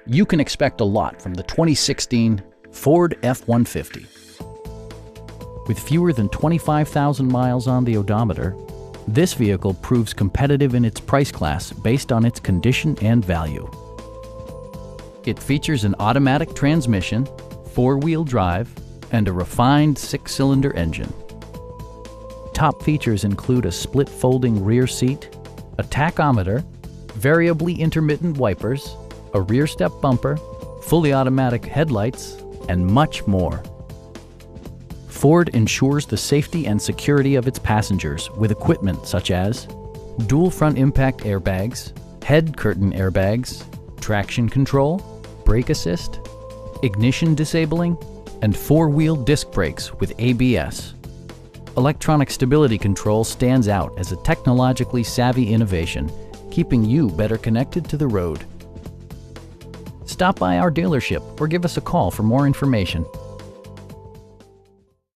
You can expect a lot from the 2016 Ford F-150. With fewer than 25,000 miles on the odometer, this vehicle proves competitive in its price class based on its condition and value. It features an automatic transmission, four-wheel drive, and a refined six-cylinder engine. Top features include a split folding rear seat, a tachometer, variably intermittent wipers, a rear step bumper, fully automatic headlights, and much more. Ford ensures the safety and security of its passengers with equipment such as dual front impact airbags, head curtain airbags, traction control, brake assist, ignition disabling, and four-wheel disc brakes with ABS. Electronic stability control stands out as a technologically savvy innovation, keeping you better connected to the road. Stop by our dealership or give us a call for more information.